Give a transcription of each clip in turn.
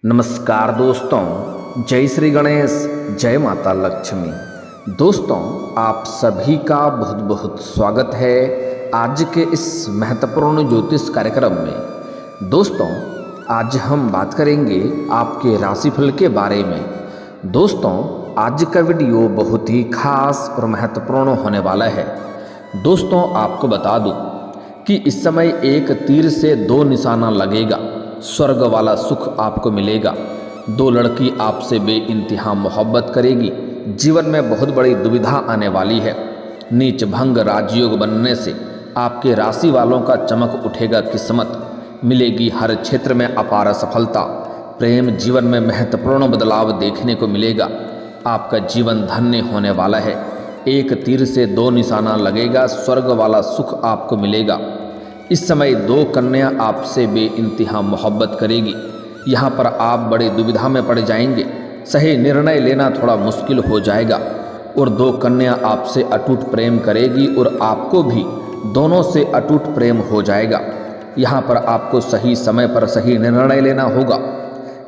नमस्कार दोस्तों, जय श्री गणेश, जय माता लक्ष्मी। दोस्तों, आप सभी का बहुत बहुत स्वागत है आज के इस महत्वपूर्ण ज्योतिष कार्यक्रम में। दोस्तों, आज हम बात करेंगे आपके राशिफल के बारे में। दोस्तों, आज का वीडियो बहुत ही खास और महत्वपूर्ण होने वाला है। दोस्तों, आपको बता दूं कि इस समय एक तीर से दो निशाना लगेगा। स्वर्ग वाला सुख आपको मिलेगा। दो लड़की आपसे बेइंतहा मोहब्बत करेगी। जीवन में बहुत बड़ी दुविधा आने वाली है। नीच भंग राजयोग बनने से आपके राशि वालों का चमक उठेगा। किस्मत मिलेगी हर क्षेत्र में अपार सफलता। प्रेम जीवन में महत्वपूर्ण बदलाव देखने को मिलेगा। आपका जीवन धन्य होने वाला है। एक तीर से दो निशाना लगेगा। स्वर्ग वाला सुख आपको मिलेगा। इस समय दो कन्या आपसे बेइंतहा मोहब्बत करेगी। यहाँ पर आप बड़े दुविधा में पड़ जाएंगे। सही निर्णय लेना थोड़ा मुश्किल हो जाएगा और दो कन्या आपसे अटूट प्रेम करेगी और आपको भी दोनों से अटूट प्रेम हो जाएगा। यहाँ पर आपको सही समय पर सही निर्णय लेना होगा।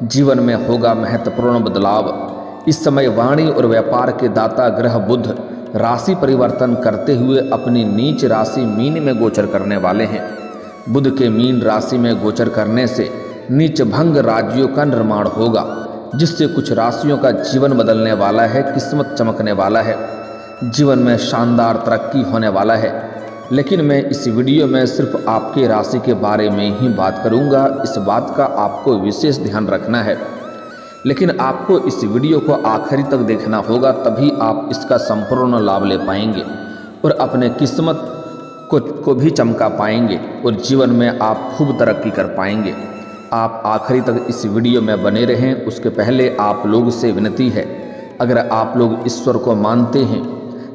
जीवन में होगा महत्वपूर्ण बदलाव। इस समय वाणी और व्यापार के दाता ग्रह बुध राशि परिवर्तन करते हुए अपनी नीच राशि मीन में गोचर करने वाले हैं। बुध के मीन राशि में गोचर करने से नीच भंग राजयोग का निर्माण होगा, जिससे कुछ राशियों का जीवन बदलने वाला है। किस्मत चमकने वाला है। जीवन में शानदार तरक्की होने वाला है। लेकिन मैं इस वीडियो में सिर्फ आपके राशि के बारे में ही बात करूंगा। इस बात का आपको विशेष ध्यान रखना है। लेकिन आपको इस वीडियो को आखिरी तक देखना होगा, तभी आप इसका संपूर्ण लाभ ले पाएंगे और अपने किस्मत को भी चमका पाएंगे और जीवन में आप खूब तरक्की कर पाएंगे। आप आखिरी तक इस वीडियो में बने रहें। उसके पहले आप लोग से विनती है, अगर आप लोग ईश्वर को मानते हैं,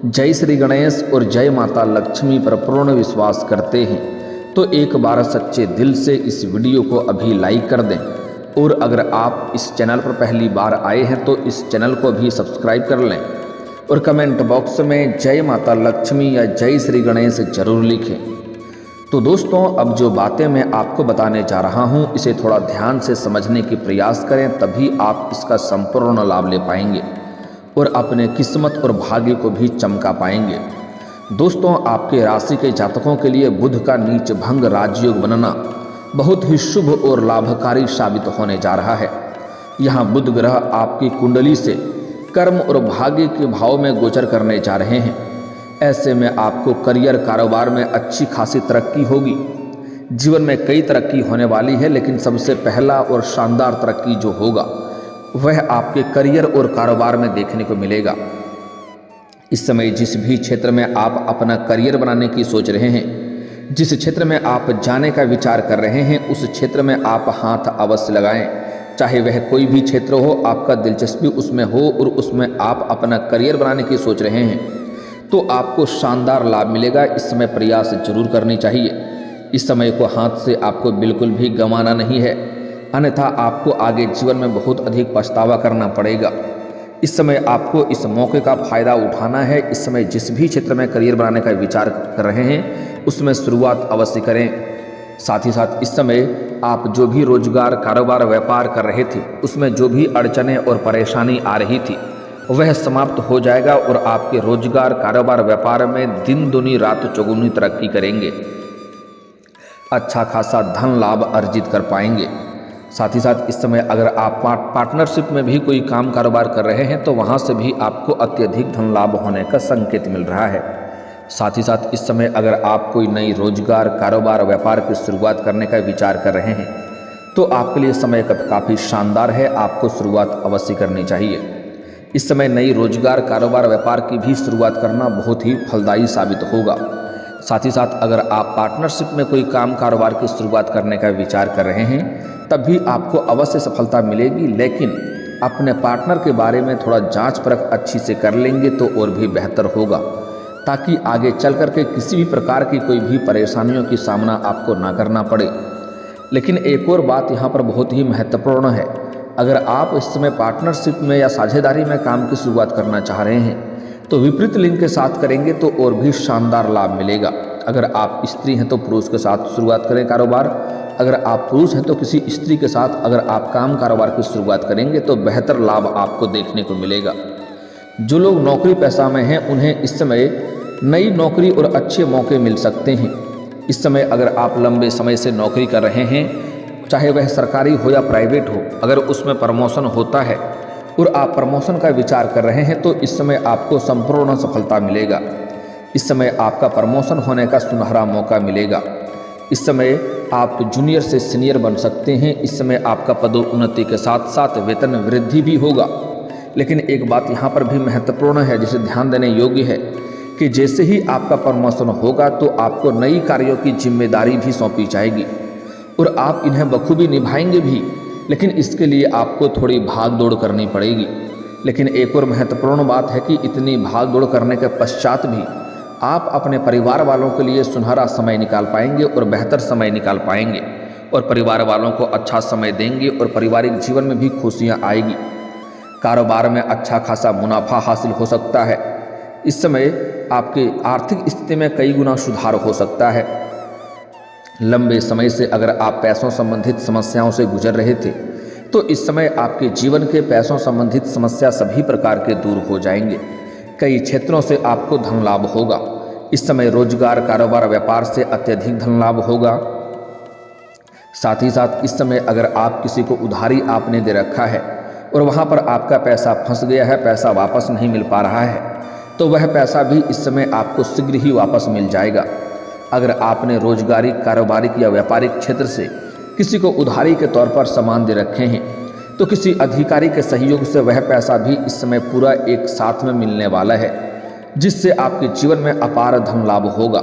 जय श्री गणेश और जय माता लक्ष्मी पर पूर्ण विश्वास करते हैं, तो एक बार सच्चे दिल से इस वीडियो को अभी लाइक कर दें। और अगर आप इस चैनल पर पहली बार आए हैं तो इस चैनल को भी सब्सक्राइब कर लें और कमेंट बॉक्स में जय माता लक्ष्मी या जय श्री गणेश जरूर लिखें। तो दोस्तों, अब जो बातें मैं आपको बताने जा रहा हूं, इसे थोड़ा ध्यान से समझने की प्रयास करें, तभी आप इसका संपूर्ण लाभ ले पाएंगे और अपने किस्मत और भाग्य को भी चमका पाएंगे। दोस्तों, आपके राशि के जातकों के लिए बुध का नीच भंग राजयोग बनना बहुत ही शुभ और लाभकारी साबित होने जा रहा है। यहाँ बुध ग्रह आपकी कुंडली से कर्म और भाग्य के भाव में गोचर करने जा रहे हैं। ऐसे में आपको करियर कारोबार में अच्छी खासी तरक्की होगी। जीवन में कई तरक्की होने वाली है, लेकिन सबसे पहला और शानदार तरक्की जो होगा वह आपके करियर और कारोबार में देखने को मिलेगा। इस समय जिस भी क्षेत्र में आप अपना करियर बनाने की सोच रहे हैं, जिस क्षेत्र में आप जाने का विचार कर रहे हैं, उस क्षेत्र में आप हाथ अवश्य लगाएं। चाहे वह कोई भी क्षेत्र हो, आपका दिलचस्पी उसमें हो और उसमें आप अपना करियर बनाने की सोच रहे हैं, तो आपको शानदार लाभ मिलेगा। इस समय प्रयास जरूर करनी चाहिए। इस समय को हाथ से आपको बिल्कुल भी गंवाना नहीं है, अन्यथा आपको आगे जीवन में बहुत अधिक पछतावा करना पड़ेगा। इस समय आपको इस मौके का फायदा उठाना है। इस समय जिस भी क्षेत्र में करियर बनाने का विचार कर रहे हैं, उसमें शुरुआत अवश्य करें। साथ ही साथ इस समय आप जो भी रोजगार कारोबार व्यापार कर रहे थे, उसमें जो भी अड़चनें और परेशानी आ रही थी, वह समाप्त हो जाएगा और आपके रोजगार कारोबार व्यापार में दिन दुनी रात चौगुनी तरक्की करेंगे। अच्छा खासा धन लाभ अर्जित कर पाएंगे। साथ ही साथ इस समय अगर आप पार्टनरशिप में भी कोई काम कारोबार कर रहे हैं, तो वहाँ से भी आपको अत्यधिक धन लाभ होने का संकेत मिल रहा है। साथ ही साथ इस समय अगर आप कोई नई रोजगार कारोबार व्यापार की शुरुआत करने का विचार कर रहे हैं, तो आपके लिए समय काफ़ी शानदार है। आपको शुरुआत अवश्य करनी चाहिए। इस समय नई रोजगार कारोबार व्यापार की भी शुरुआत करना बहुत ही फलदायी साबित होगा। साथ ही साथ अगर आप पार्टनरशिप में कोई काम कारोबार की शुरुआत करने का विचार कर रहे हैं, तब भी आपको अवश्य सफलता मिलेगी। लेकिन अपने पार्टनर के बारे में थोड़ा जांच परख अच्छी से कर लेंगे तो और भी बेहतर होगा, ताकि आगे चल कर के किसी भी प्रकार की कोई भी परेशानियों की सामना आपको ना करना पड़े। लेकिन एक और बात यहाँ पर बहुत ही महत्वपूर्ण है। अगर आप इस समय पार्टनरशिप में या साझेदारी में काम की शुरुआत करना चाह रहे हैं, तो विपरीत लिंग के साथ करेंगे तो और भी शानदार लाभ मिलेगा। अगर आप स्त्री हैं तो पुरुष के साथ शुरुआत करें कारोबार। अगर आप पुरुष हैं तो किसी स्त्री के साथ अगर आप काम कारोबार की शुरुआत करेंगे तो बेहतर लाभ आपको देखने को मिलेगा। जो लोग नौकरी पेशा में हैं उन्हें इस समय नई नौकरी और अच्छे मौके मिल सकते हैं। इस समय अगर आप लंबे समय से नौकरी कर रहे हैं, चाहे वह सरकारी हो या प्राइवेट हो, अगर उसमें प्रमोशन होता है और आप प्रमोशन का विचार कर रहे हैं तो इस समय आपको संपूर्ण सफलता मिलेगा। इस समय आपका प्रमोशन होने का सुनहरा मौका मिलेगा। इस समय आप जूनियर से सीनियर बन सकते हैं। इस समय आपका पदोन्नति के साथ साथ वेतन वृद्धि भी होगा। लेकिन एक बात यहाँ पर भी महत्वपूर्ण है जिसे ध्यान देने योग्य है कि जैसे ही आपका प्रमोशन होगा तो आपको नई कार्यों की जिम्मेदारी भी सौंपी जाएगी और आप इन्हें बखूबी निभाएंगे भी, लेकिन इसके लिए आपको थोड़ी भाग दौड़ करनी पड़ेगी। लेकिन एक और महत्वपूर्ण बात है कि इतनी भाग दौड़ करने के पश्चात भी आप अपने परिवार वालों के लिए सुनहरा समय निकाल पाएंगे और बेहतर समय निकाल पाएंगे और परिवार वालों को अच्छा समय देंगे और पारिवारिक जीवन में भी खुशियाँ आएगी। कारोबार में अच्छा खासा मुनाफा हासिल हो सकता है। इस समय आपकी आर्थिक स्थिति में कई गुना सुधार हो सकता है। लंबे समय से अगर आप पैसों संबंधित समस्याओं से गुजर रहे थे तो इस समय आपके जीवन के पैसों संबंधित समस्या सभी प्रकार के दूर हो जाएंगे। कई क्षेत्रों से आपको धन लाभ होगा। इस समय रोजगार, कारोबार, व्यापार से अत्यधिक धन लाभ होगा। साथ ही साथ इस समय अगर आप किसी को उधारी आपने दे रखा है और वहाँ पर आपका पैसा फंस गया है, पैसा वापस नहीं मिल पा रहा है, तो वह पैसा भी इस समय आपको शीघ्र ही वापस मिल जाएगा। अगर आपने रोजगारी, कारोबारिक या व्यापारिक क्षेत्र से किसी को उधारी के तौर पर सामान दे रखे हैं तो किसी अधिकारी के सहयोग से वह पैसा भी इस समय पूरा एक साथ में मिलने वाला है, जिससे आपके जीवन में अपार धन लाभ होगा।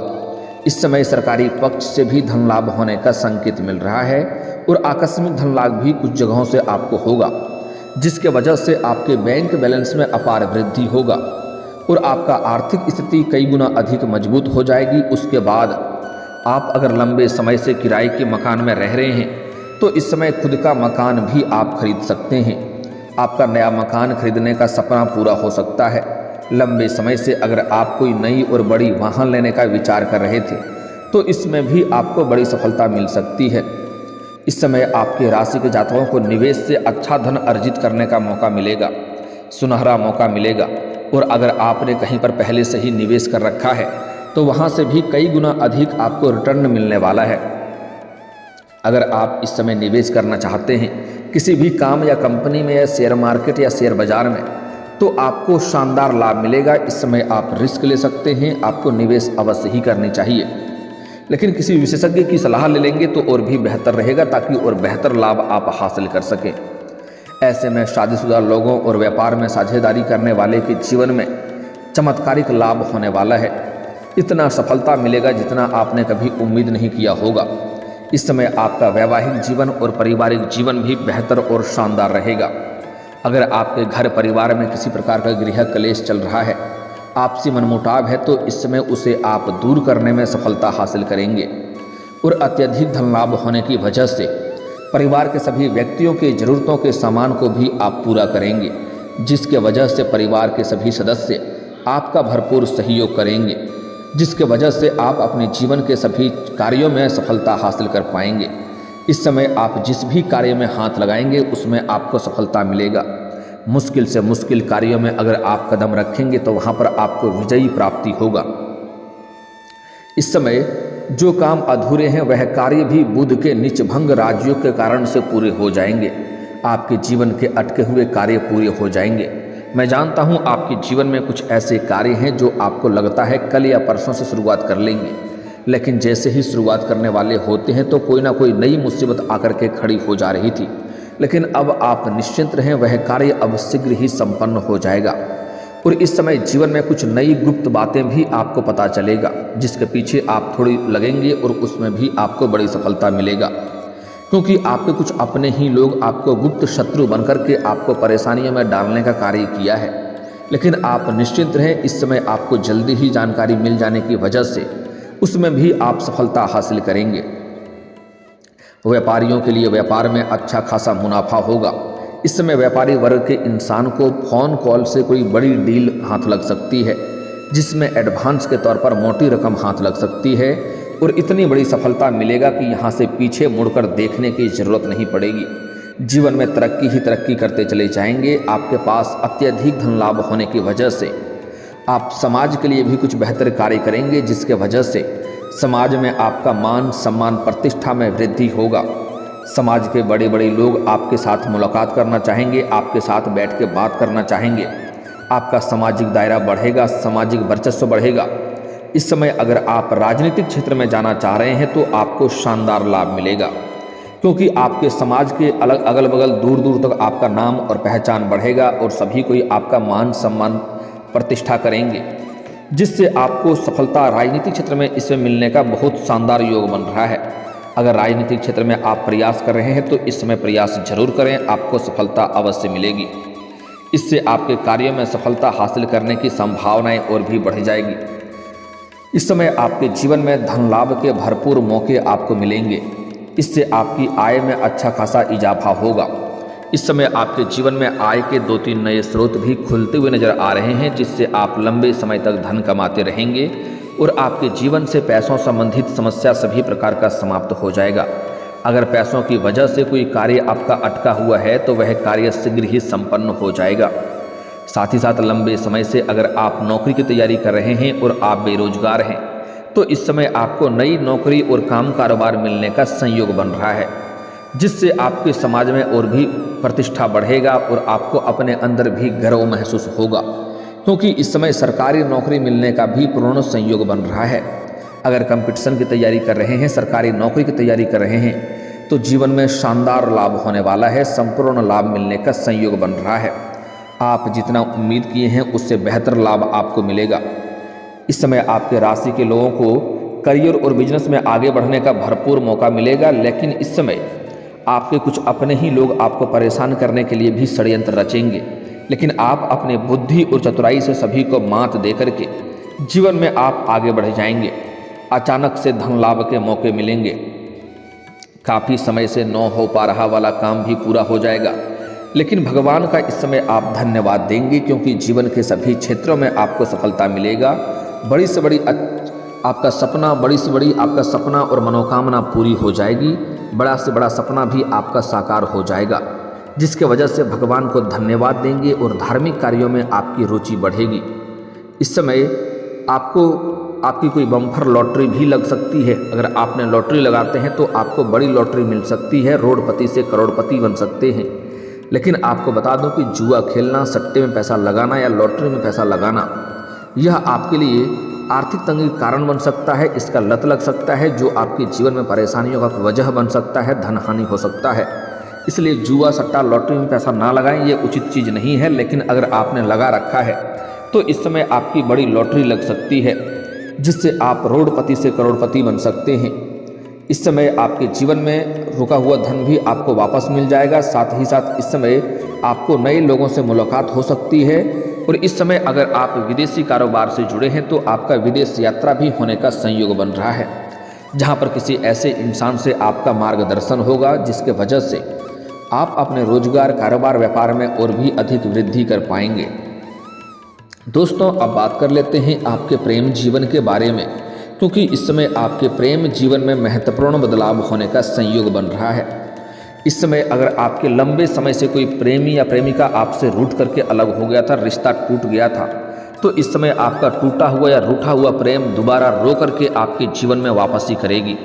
इस समय सरकारी पक्ष से भी धन लाभ होने का संकेत मिल रहा है और आकस्मिक धन लाभ भी कुछ जगहों से आपको होगा, जिसके वजह से आपके बैंक बैलेंस में अपार वृद्धि होगा और आपका आर्थिक स्थिति कई गुना अधिक मजबूत हो जाएगी। उसके बाद आप अगर लंबे समय से किराए के मकान में रह रहे हैं तो इस समय खुद का मकान भी आप खरीद सकते हैं। आपका नया मकान खरीदने का सपना पूरा हो सकता है। लंबे समय से अगर आप कोई नई और बड़ी वाहन लेने का विचार कर रहे थे तो इसमें भी आपको बड़ी सफलता मिल सकती है। इस समय आपके राशि के जातकों को निवेश से अच्छा धन अर्जित करने का मौका मिलेगा, सुनहरा मौका मिलेगा। और अगर आपने कहीं पर पहले से ही निवेश कर रखा है तो वहाँ से भी कई गुना अधिक आपको रिटर्न मिलने वाला है। अगर आप इस समय निवेश करना चाहते हैं किसी भी काम या कंपनी में या शेयर मार्केट या शेयर बाजार में, तो आपको शानदार लाभ मिलेगा। इस समय आप रिस्क ले सकते हैं, आपको निवेश अवश्य ही करनी चाहिए, लेकिन किसी विशेषज्ञ की सलाह ले लेंगे तो और भी बेहतर रहेगा, ताकि और बेहतर लाभ आप हासिल कर सकें। ऐसे में शादीशुदा लोगों और व्यापार में साझेदारी करने वाले के जीवन में चमत्कारिक लाभ होने वाला है। इतना सफलता मिलेगा जितना आपने कभी उम्मीद नहीं किया होगा। इस समय आपका वैवाहिक जीवन और पारिवारिक जीवन भी बेहतर और शानदार रहेगा। अगर आपके घर परिवार में किसी प्रकार का गृह कलेश चल रहा है, आपसी मनमुटाव है, तो इस समय उसे आप दूर करने में सफलता हासिल करेंगे और अत्यधिक धन लाभ होने की वजह से परिवार के सभी व्यक्तियों के ज़रूरतों के सामान को भी आप पूरा करेंगे, जिसके वजह से परिवार के सभी सदस्य आपका भरपूर सहयोग करेंगे, जिसके वजह से आप अपने जीवन के सभी कार्यों में सफलता हासिल कर पाएंगे। इस समय आप जिस भी कार्य में हाथ लगाएंगे उसमें आपको सफलता मिलेगा। मुश्किल से मुश्किल कार्यों में अगर आप कदम रखेंगे तो वहाँ पर आपको विजयी प्राप्ति होगा। इस समय जो काम अधूरे हैं वह कार्य भी बुध के नीचभंग राजयोग के कारण से पूरे हो जाएंगे। आपके जीवन के अटके हुए कार्य पूरे हो जाएंगे। मैं जानता हूँ आपके जीवन में कुछ ऐसे कार्य हैं जो आपको लगता है कल या परसों से शुरुआत कर लेंगे, लेकिन जैसे ही शुरुआत करने वाले होते हैं तो कोई ना कोई नई मुसीबत आकर के खड़ी हो जा रही थी, लेकिन अब आप निश्चिंत रहें, वह कार्य अब शीघ्र ही संपन्न हो जाएगा। और इस समय जीवन में कुछ नई गुप्त बातें भी आपको पता चलेगा, जिसके पीछे आप थोड़ी लगेंगे और उसमें भी आपको बड़ी सफलता मिलेगा, क्योंकि आपके कुछ अपने ही लोग आपको गुप्त शत्रु बनकर के आपको परेशानियों में डालने का कार्य किया है। लेकिन आप निश्चिंत रहें, इस समय आपको जल्दी ही जानकारी मिल जाने की वजह से उसमें भी आप सफलता हासिल करेंगे। व्यापारियों के लिए व्यापार में अच्छा खासा मुनाफा होगा। इस समय व्यापारी वर्ग के इंसान को फोन कॉल से कोई बड़ी डील हाथ लग सकती है। जिसमें एडवांस के तौर पर मोटी रकम हाथ लग सकती है और इतनी बड़ी सफलता मिलेगा कि यहाँ से पीछे मुड़कर देखने की ज़रूरत नहीं पड़ेगी। जीवन में तरक्की ही तरक्की करते चले जाएंगे। आपके पास अत्यधिक धन लाभ होने की वजह से आप समाज के लिए भी कुछ बेहतर कार्य करेंगे, जिसके वजह से समाज में आपका मान सम्मान प्रतिष्ठा में वृद्धि होगा। समाज के बड़े बड़े लोग आपके साथ मुलाकात करना चाहेंगे, आपके साथ बैठ के बात करना चाहेंगे। आपका सामाजिक दायरा बढ़ेगा, सामाजिक वर्चस्व बढ़ेगा। इस समय अगर आप राजनीतिक क्षेत्र में जाना चाह रहे हैं तो आपको शानदार लाभ मिलेगा, क्योंकि आपके समाज के अगल बगल दूर दूर तक आपका नाम और पहचान बढ़ेगा और सभी कोई आपका मान सम्मान प्रतिष्ठा करेंगे, जिससे आपको सफलता राजनीतिक क्षेत्र में इसमें मिलने का बहुत शानदार योग बन रहा है। अगर राजनीतिक क्षेत्र में आप प्रयास कर रहे हैं तो इस समय प्रयास जरूर करें, आपको सफलता अवश्य मिलेगी। इससे आपके कार्यों में सफलता हासिल करने की संभावनाएं और भी बढ़ जाएगी। इस समय आपके जीवन में धन लाभ के भरपूर मौके आपको मिलेंगे। इससे आपकी आय में अच्छा खासा इजाफा होगा। इस समय आपके जीवन में आय के 2-3 नए स्रोत भी खुलते हुए नजर आ रहे हैं, जिससे आप लंबे समय तक धन कमाते रहेंगे और आपके जीवन से पैसों संबंधित समस्या सभी प्रकार का समाप्त हो जाएगा। अगर पैसों की वजह से कोई कार्य आपका अटका हुआ है तो वह कार्य शीघ्र ही संपन्न हो जाएगा। साथ ही साथ लंबे समय से अगर आप नौकरी की तैयारी कर रहे हैं और आप बेरोजगार हैं तो इस समय आपको नई नौकरी और काम कारोबार मिलने का संयोग बन रहा है, जिससे आपके समाज में और भी प्रतिष्ठा बढ़ेगा और आपको अपने अंदर भी गर्व महसूस होगा, क्योंकि इस समय सरकारी नौकरी मिलने का भी पूर्ण संयोग बन रहा है। अगर कंपटीशन की तैयारी कर रहे हैं, सरकारी नौकरी की तैयारी कर रहे हैं तो जीवन में शानदार लाभ होने वाला है, संपूर्ण लाभ मिलने का संयोग बन रहा है। आप जितना उम्मीद किए हैं उससे बेहतर लाभ आपको मिलेगा। इस समय आपके राशि के लोगों को करियर और बिजनेस में आगे बढ़ने का भरपूर मौका मिलेगा, लेकिन इस समय आपके कुछ अपने ही लोग आपको परेशान करने के लिए भी षड्यंत्र रचेंगे, लेकिन आप अपने बुद्धि और चतुराई से सभी को मात दे करके जीवन में आप आगे बढ़ जाएंगे। अचानक से धन लाभ के मौके मिलेंगे। काफ़ी समय से न हो पा रहा वाला काम भी पूरा हो जाएगा, लेकिन भगवान का इस समय आप धन्यवाद देंगे, क्योंकि जीवन के सभी क्षेत्रों में आपको सफलता मिलेगा। बड़ी से बड़ी आपका सपना और मनोकामना पूरी हो जाएगी। बड़ा से बड़ा सपना भी आपका साकार हो जाएगा, जिसके वजह से भगवान को धन्यवाद देंगे और धार्मिक कार्यों में आपकी रुचि बढ़ेगी। इस समय आपकी कोई बम्पर लॉटरी भी लग सकती है। अगर आपने लॉटरी लगाते हैं तो आपको बड़ी लॉटरी मिल सकती है, रोडपति से करोड़पति बन सकते हैं। लेकिन आपको बता दूं कि जुआ खेलना, सट्टे में पैसा लगाना या लॉटरी में पैसा लगाना, यह आपके लिए आर्थिक तंगी का कारण बन सकता है। इसका लत लग सकता है, जो आपके जीवन में परेशानियों का वजह बन सकता है, धन हानि हो सकता है। इसलिए जुआ सट्टा लॉटरी में पैसा ना लगाएं, ये उचित चीज़ नहीं है। लेकिन अगर आपने लगा रखा है तो इस समय आपकी बड़ी लॉटरी लग सकती है, जिससे आप रोडपति से करोड़पति बन सकते हैं। इस समय आपके जीवन में रुका हुआ धन भी आपको वापस मिल जाएगा। साथ ही साथ इस समय आपको नए लोगों से मुलाकात हो सकती है। और इस समय अगर आप विदेशी कारोबार से जुड़े हैं तो आपका विदेश यात्रा भी होने का संयोग बन रहा है, जहां पर किसी ऐसे इंसान से आपका मार्गदर्शन होगा, जिसके वजह से आप अपने रोजगार, कारोबार, व्यापार में और भी अधिक वृद्धि कर पाएंगे। दोस्तों, अब बात कर लेते हैं आपके प्रेम जीवन के बारे में, क्योंकि इस समय आपके प्रेम जीवन में महत्वपूर्ण बदलाव होने का संयोग बन रहा है। इस समय अगर आपके लंबे समय से कोई प्रेमी या प्रेमिका आपसे रूठ करके अलग हो गया था, रिश्ता टूट गया था, तो इस समय आपका टूटा हुआ या रूठा हुआ प्रेम दोबारा रो करके आपके जीवन में वापसी करेगी,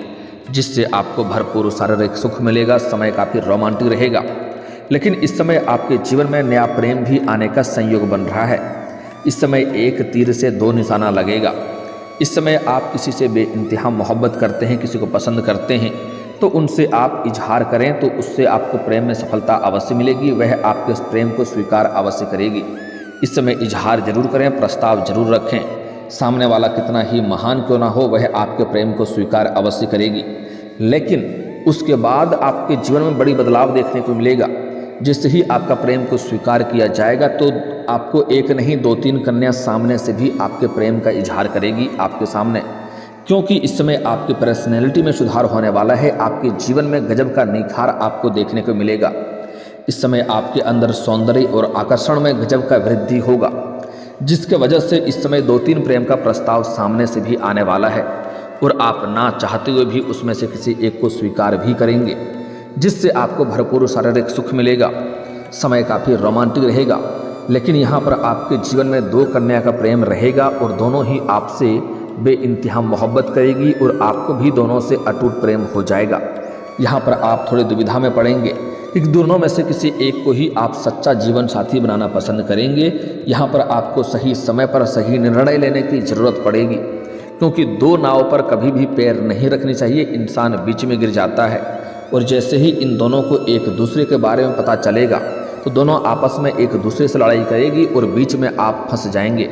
जिससे आपको भरपूर शारीरिक सुख मिलेगा। समय काफ़ी रोमांटिक रहेगा। लेकिन इस समय आपके जीवन में नया प्रेम भी आने का संयोग बन रहा है। इस समय एक तीर से 2 निशाना लगेगा। इस समय आप किसी से बेइंतहा मोहब्बत करते हैं, किसी को पसंद करते हैं, तो उनसे आप इजहार करें तो उससे आपको प्रेम में सफलता अवश्य मिलेगी। वह आपके प्रेम को स्वीकार अवश्य करेगी। इस समय इजहार जरूर करें, प्रस्ताव जरूर रखें। सामने वाला कितना ही महान क्यों ना हो, वह आपके प्रेम को स्वीकार अवश्य करेगी। लेकिन उसके बाद आपके जीवन में बड़ी बदलाव देखने को मिलेगा। जिससे ही आपका प्रेम को स्वीकार किया जाएगा तो आपको एक नहीं 2-3 कन्या सामने से भी आपके प्रेम का इजहार करेगी आपके सामने, क्योंकि इस समय आपकी पर्सनैलिटी में सुधार होने वाला है। आपके जीवन में गजब का निखार आपको देखने को मिलेगा। इस समय आपके अंदर सौंदर्य और आकर्षण में गजब का वृद्धि होगा, जिसके वजह से इस समय 2-3 प्रेम का प्रस्ताव सामने से भी आने वाला है और आप ना चाहते हुए भी उसमें से किसी एक को स्वीकार भी करेंगे, जिससे आपको भरपूर शारीरिक सुख मिलेगा। समय काफ़ी रोमांटिक रहेगा। लेकिन यहाँ पर आपके जीवन में 2 कन्या का प्रेम रहेगा और दोनों ही आपसे बेइंतहा मोहब्बत करेगी और आपको भी दोनों से अटूट प्रेम हो जाएगा। यहाँ पर आप थोड़ी दुविधा में पड़ेंगे कि दोनों में से किसी एक को ही आप सच्चा जीवन साथी बनाना पसंद करेंगे। यहाँ पर आपको सही समय पर सही निर्णय लेने की ज़रूरत पड़ेगी, क्योंकि 2 नाव पर कभी भी पैर नहीं रखनी चाहिए, इंसान बीच में गिर जाता है। और जैसे ही इन दोनों को एक दूसरे के बारे में पता चलेगा तो दोनों आपस में एक दूसरे से लड़ाई करेगी और बीच में आप फंस जाएंगे।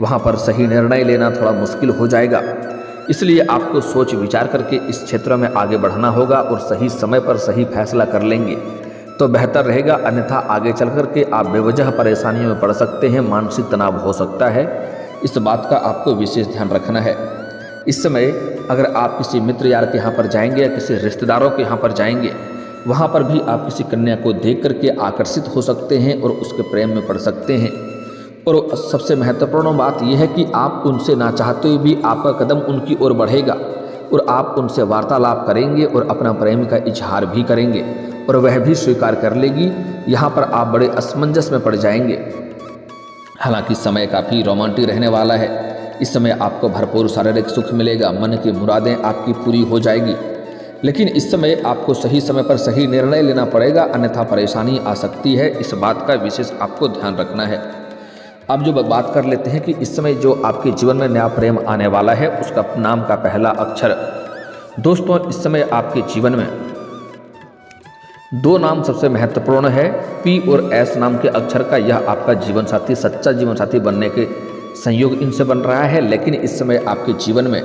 वहाँ पर सही निर्णय लेना थोड़ा मुश्किल हो जाएगा। इसलिए आपको सोच विचार करके इस क्षेत्र में आगे बढ़ना होगा और सही समय पर सही फैसला कर लेंगे तो बेहतर रहेगा। अन्यथा आगे चल कर के आप बेवजह परेशानियों में पड़ सकते हैं, मानसिक तनाव हो सकता है। इस बात का आपको विशेष ध्यान रखना है। इस समय अगर आप किसी मित्र यार के यहाँ पर जाएंगे या किसी रिश्तेदारों के यहाँ पर जाएंगे, वहाँ पर भी आप किसी कन्या को देख करके आकर्षित हो सकते हैं और उसके प्रेम में पड़ सकते हैं। और सबसे महत्वपूर्ण बात यह है कि आप उनसे ना चाहते हुए भी आपका कदम उनकी ओर बढ़ेगा और आप उनसे वार्तालाप करेंगे और अपना प्रेम का इजहार भी करेंगे और वह भी स्वीकार कर लेगी। यहाँ पर आप बड़े असमंजस में पड़ जाएंगे। हालांकि समय काफ़ी रोमांटिक रहने वाला है। इस समय आपको भरपूर शारीरिक सुख मिलेगा, मन की मुरादें आपकी पूरी हो जाएगी। लेकिन इस समय आपको सही समय पर सही निर्णय लेना पड़ेगा, अन्यथा परेशानी आ सकती है। इस बात का विशेष आपको ध्यान रखना है। अब जो बात कर लेते हैं कि इस समय जो आपके जीवन में नया प्रेम आने वाला है, उसका नाम का पहला अक्षर। दोस्तों, इस समय आपके जीवन में 2 नाम सबसे महत्वपूर्ण है। पी और एस नाम के अक्षर का यह आपका जीवन साथी, सच्चा जीवन साथी बनने के संयोग इनसे बन रहा है। लेकिन इस समय आपके जीवन में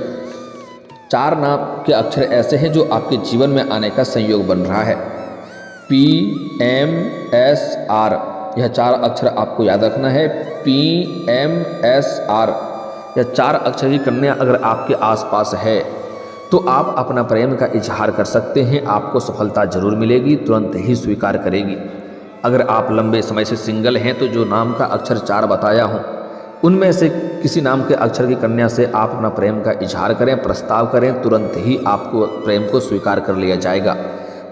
4 नाम के अक्षर ऐसे हैं जो आपके जीवन में आने का संयोग बन रहा है। पी, एम, एस, आर, यह 4 अक्षर आपको याद रखना है। पी, एम, एस, आर, यह 4 अक्षर की कन्या अगर आपके आसपास है तो आप अपना प्रेम का इजहार कर सकते हैं। आपको सफलता जरूर मिलेगी, तुरंत ही स्वीकार करेगी। अगर आप लंबे समय से सिंगल हैं तो जो नाम का अक्षर 4 बताया हूँ, उनमें से किसी नाम के अक्षर की कन्या से आप अपना प्रेम का इजहार करें, प्रस्ताव करें, तुरंत ही आपको प्रेम को स्वीकार कर लिया जाएगा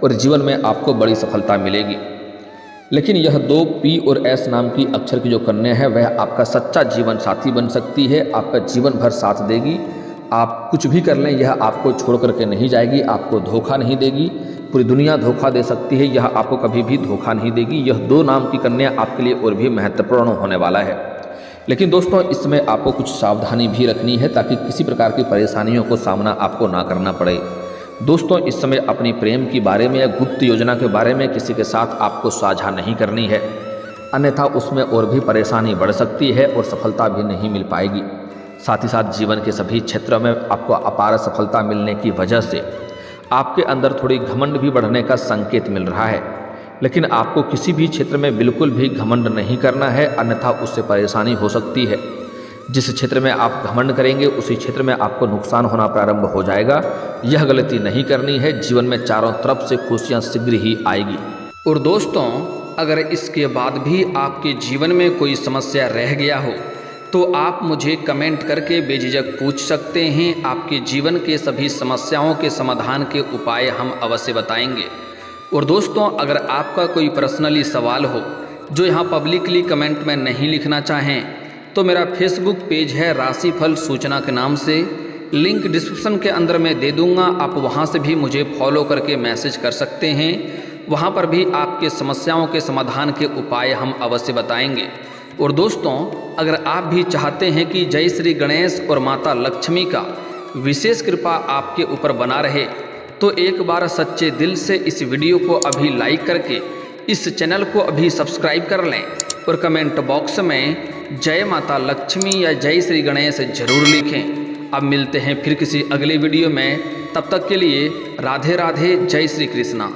और जीवन में आपको बड़ी सफलता मिलेगी। लेकिन यह 2 पी और एस नाम की अक्षर की जो कन्या है वह आपका सच्चा जीवन साथी बन सकती है, आपका जीवन भर साथ देगी। आप कुछ भी कर लें, यह आपको छोड़ करके नहीं जाएगी, आपको धोखा नहीं देगी। पूरी दुनिया धोखा दे सकती है, यह आपको कभी भी धोखा नहीं देगी। यह 2 नाम की कन्या आपके लिए और भी महत्वपूर्ण होने वाला है। लेकिन दोस्तों, इसमें आपको कुछ सावधानी भी रखनी है ताकि किसी प्रकार की परेशानियों को सामना आपको ना करना पड़े। दोस्तों, इस समय अपनी प्रेम के बारे में या गुप्त योजना के बारे में किसी के साथ आपको साझा नहीं करनी है, अन्यथा उसमें और भी परेशानी बढ़ सकती है और सफलता भी नहीं मिल पाएगी। साथ ही साथ जीवन के सभी क्षेत्रों में आपको अपार सफलता मिलने की वजह से आपके अंदर थोड़ी घमंड भी बढ़ने का संकेत मिल रहा है। लेकिन आपको किसी भी क्षेत्र में बिल्कुल भी घमंड नहीं करना है, अन्यथा उससे परेशानी हो सकती है। जिस क्षेत्र में आप घमंड करेंगे उसी क्षेत्र में आपको नुकसान होना प्रारंभ हो जाएगा। यह गलती नहीं करनी है। जीवन में चारों तरफ से खुशियाँ शीघ्र ही आएगी। और दोस्तों, अगर इसके बाद भी आपके जीवन में कोई समस्या रह गया हो तो आप मुझे कमेंट करके बेझिझक पूछ सकते हैं। आपके जीवन के सभी समस्याओं के समाधान के उपाय हम अवश्य बताएंगे। और दोस्तों, अगर आपका कोई पर्सनली सवाल हो जो यहाँ पब्लिकली कमेंट में नहीं लिखना चाहें तो मेरा फेसबुक पेज है राशिफल सूचना के नाम से, लिंक डिस्क्रिप्शन के अंदर मैं दे दूँगा। आप वहाँ से भी मुझे फॉलो करके मैसेज कर सकते हैं। वहाँ पर भी आपके समस्याओं के समाधान के उपाय हम अवश्य बताएंगे। और दोस्तों, अगर आप भी चाहते हैं कि जय श्री गणेश और माता लक्ष्मी का विशेष कृपा आपके ऊपर बना रहे तो एक बार सच्चे दिल से इस वीडियो को अभी लाइक करके इस चैनल को अभी सब्सक्राइब कर लें और कमेंट बॉक्स में जय माता लक्ष्मी या जय श्री गणेश जरूर लिखें। अब मिलते हैं फिर किसी अगले वीडियो में, तब तक के लिए राधे राधे, जय श्री कृष्णा।